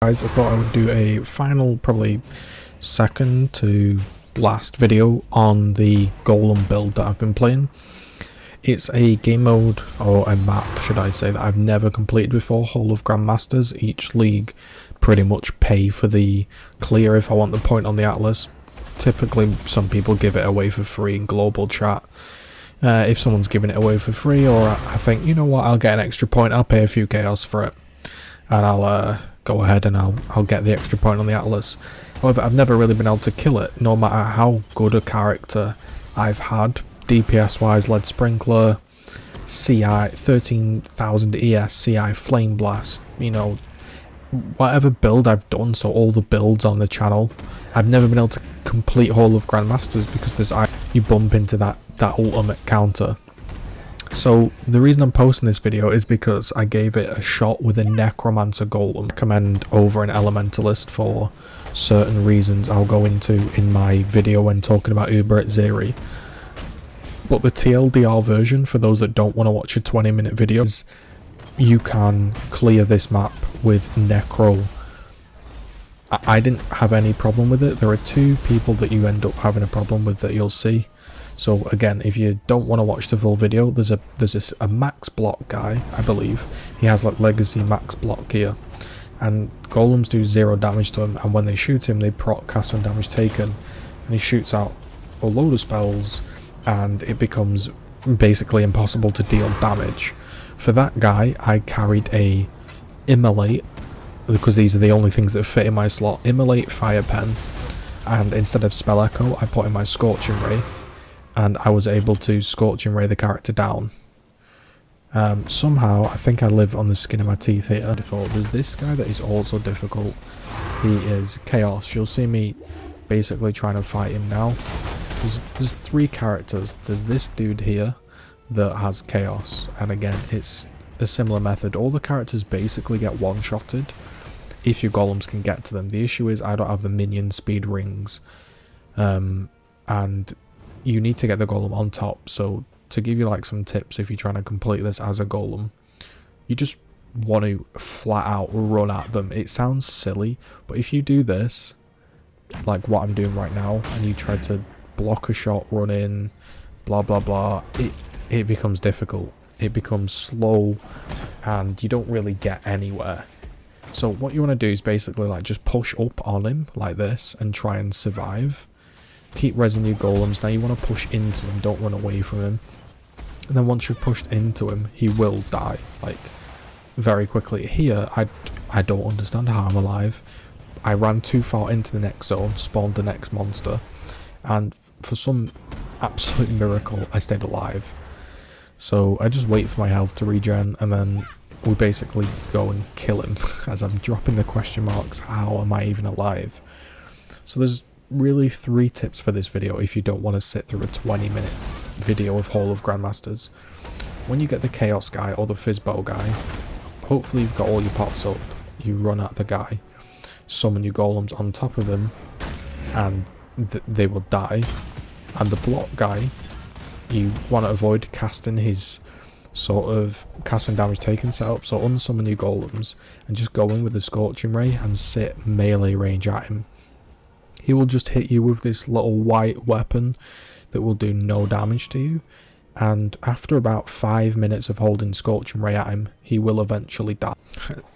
Guys, I thought I would do a final, probably second to last video on the Golem build that I've been playing. It's a game mode, or a map should I say, that I've never completed before, Whole of Grandmasters. Each league pretty much pay for the clear if I want the point on the atlas. Typically some people give it away for free in global chat. If someone's giving it away for free, or I think, you know what, I'll get an extra point, I'll pay a few chaos for it, and I'll go ahead and I'll get the extra point on the atlas. However, I've never really been able to kill it, no matter how good a character I've had. DPS wise, lead sprinkler, CI 13,000 ES, CI flame blast, you know, whatever build I've done, so all the builds on the channel, I've never been able to complete Whole of Grandmasters because you bump into that ultimate counter. So the reason I'm posting this video is because I gave it a shot with a Necromancer Golem. I recommend over an Elementalist for certain reasons I'll go into in my video when talking about GGZII. But the TLDR version, for those that don't want to watch a 20-minute video, is you can clear this map with Necro. I didn't have any problem with it. There are two people that you end up having a problem with that you'll see. So again, if you don't want to watch the full video, there's a max block guy, I believe. He has like legacy max block here, and golems do 0 damage to him, and when they shoot him they proc cast on damage taken, and he shoots out a load of spells and it becomes basically impossible to deal damage. For that guy I carried a Immolate, because these are the only things that fit in my slot. Immolate, Fire Pen, and instead of Spell Echo I put in my Scorching Ray, and I was able to Scorching Ray the character down. Somehow, I think I live on the skin of my teeth here. There's this guy that is also difficult. He is Chaos. You'll see me basically trying to fight him now. There's 3 characters. There's this dude here that has Chaos, and again, it's a similar method. All the characters basically get one-shotted if your golems can get to them. The issue is I don't have the minion speed rings, and you need to get the golem on top. So to give you like some tips, if you're trying to complete this as a golem, you just want to flat out run at them. It sounds silly, but if you do this, like what I'm doing right now, and you try to block a shot, run in, blah blah blah, it becomes difficult. It becomes slow and you don't really get anywhere. So what you want to do is basically like just push up on him like this and try and survive. Keep resin your golems. Now you want to push into him, don't run away from him. And then once you've pushed into him, he will die, like, very quickly. Here, I don't understand how I'm alive. I ran too far into the next zone, spawned the next monster, and for some absolute miracle, I stayed alive. So I just wait for my health to regen, and then we basically go and kill him. As I'm dropping the question marks, how am I even alive? So there's really 3 tips for this video if you don't want to sit through a 20-minute video of Whole of Grandmasters. When you get the Chaos guy or the Fizzbow guy, hopefully you've got all your pots up. You run at the guy, summon your golems on top of him, and they will die. And the block guy, you want to avoid casting his sort of casting damage taken setup, so unsummon your golems and just go in with the Scorching Ray and sit melee range at him. He will just hit you with this little white weapon that will do no damage to you, and after about 5 minutes of holding Scorching Ray at him, he will eventually die.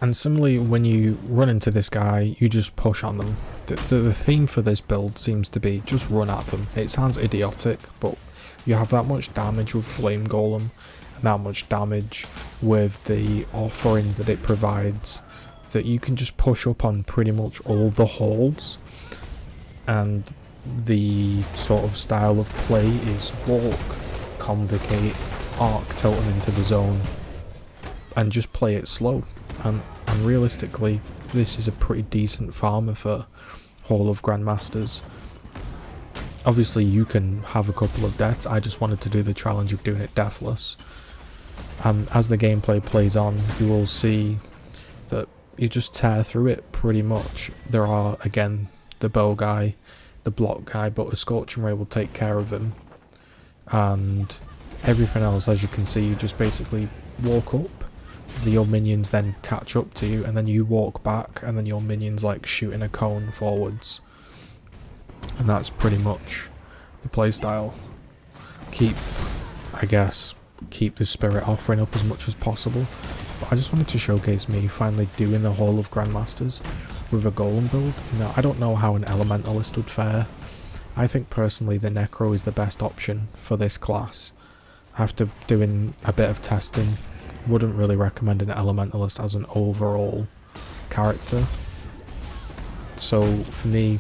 And similarly, when you run into this guy, you just push on them. The theme for this build seems to be just run at them. It sounds idiotic, but you have that much damage with Flame Golem, and that much damage with the offerings that it provides, that you can just push up on pretty much all the halls. And the sort of style of play is walk, convocate, arc, tilt them into the zone, and just play it slow. And realistically, this is a pretty decent farmer for Whole of Grandmasters. Obviously you can have a couple of deaths. I just wanted to do the challenge of doing it deathless. And as the gameplay plays on, you will see that you just tear through it pretty much. There are, again, the bow guy, the block guy, but a Scorching Ray will take care of him, and everything else, as you can see, you just basically walk up, your minions then catch up to you, and then you walk back, and then your minions like shoot in a cone forwards. And that's pretty much the playstyle. I guess, keep the spirit offering up as much as possible. But I just wanted to showcase me finally doing the whole of Grandmasters with a Golem build. Now, I don't know how an Elementalist would fare. I think personally the Necro is the best option for this class. After doing a bit of testing, wouldn't really recommend an Elementalist as an overall character. So for me,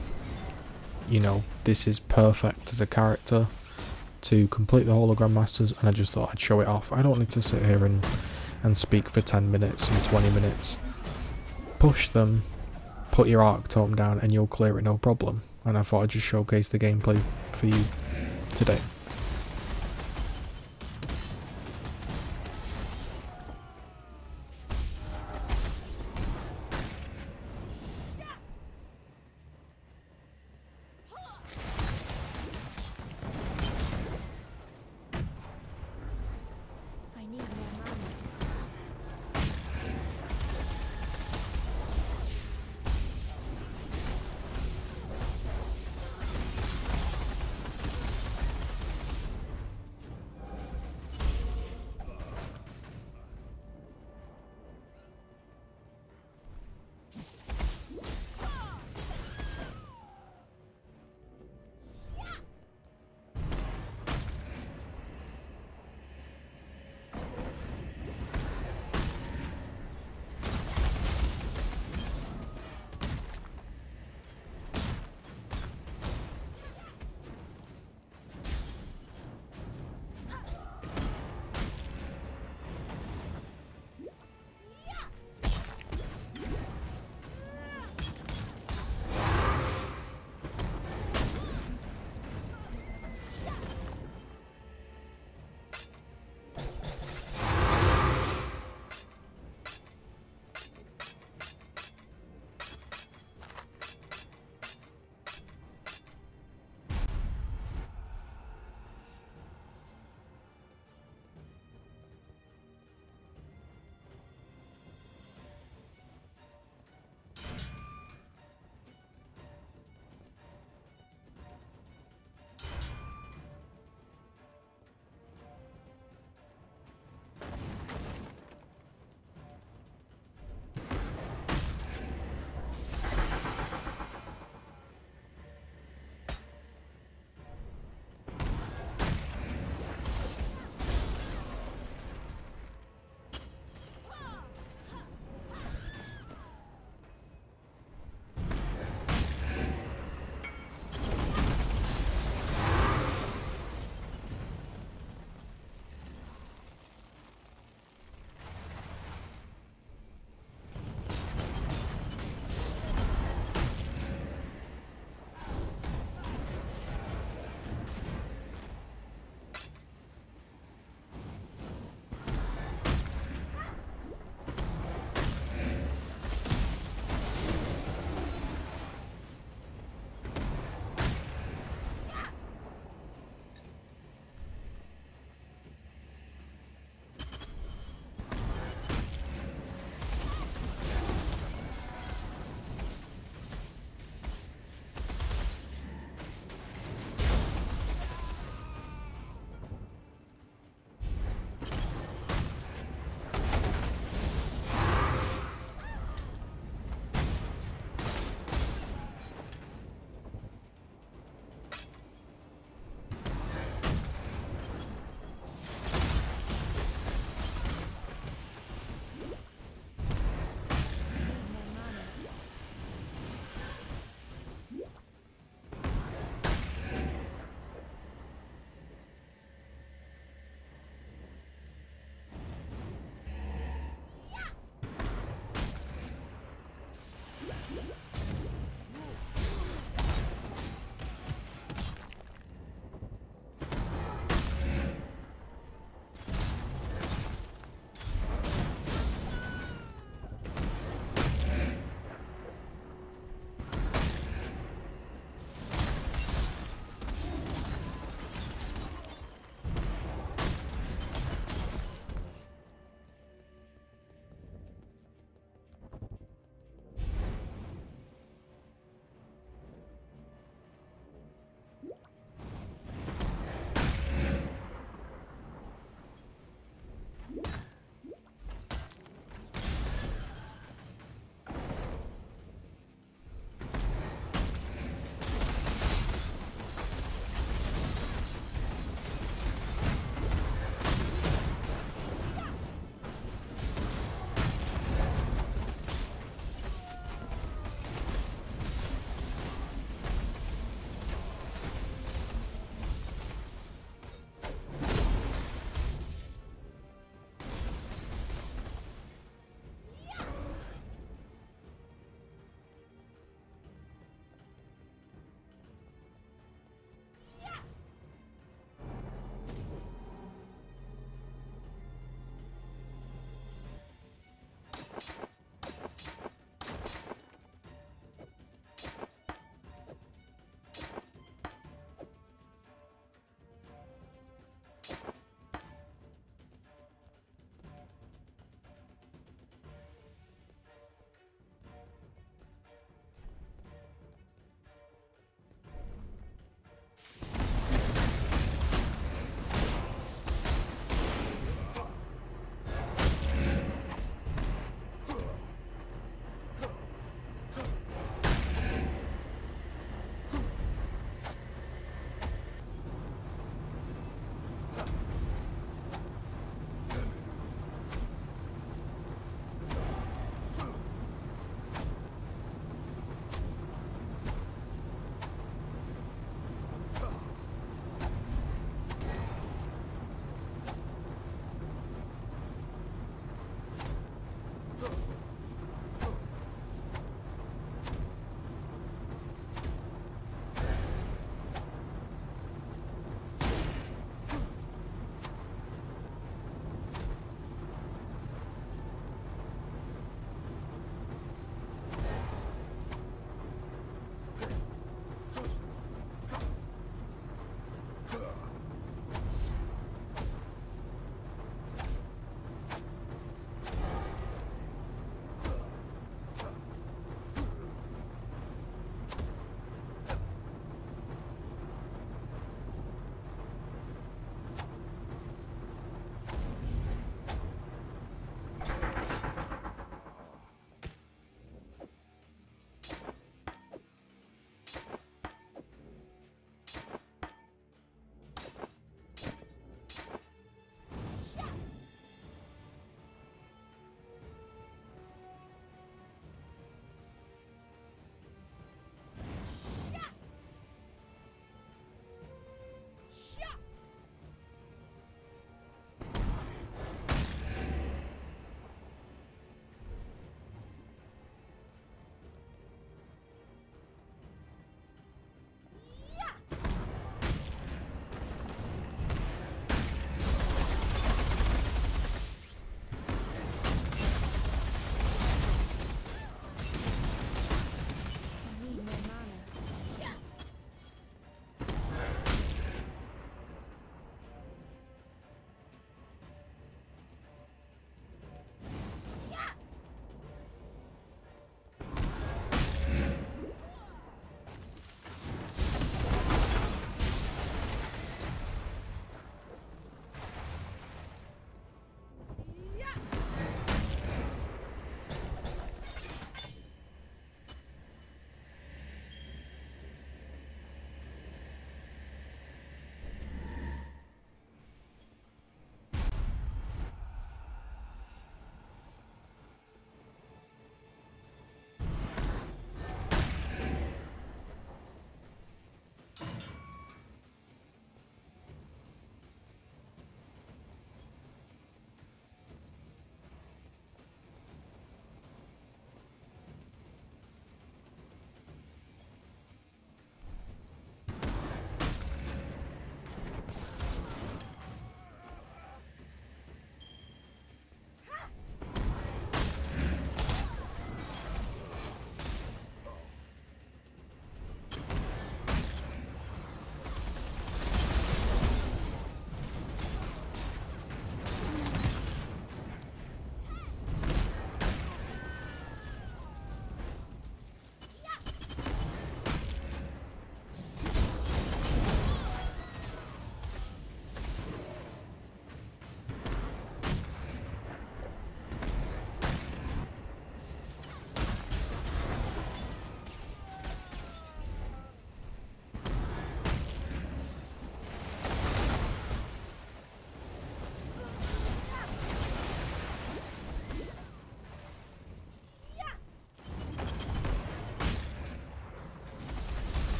you know, this is perfect as a character to complete the whole of Grandmasters, and I just thought I'd show it off. I don't need to sit here and speak for 10 minutes and 20 minutes. Push them, put your arc tome down, and you'll clear it no problem. And I thought I'd just showcase the gameplay for you today.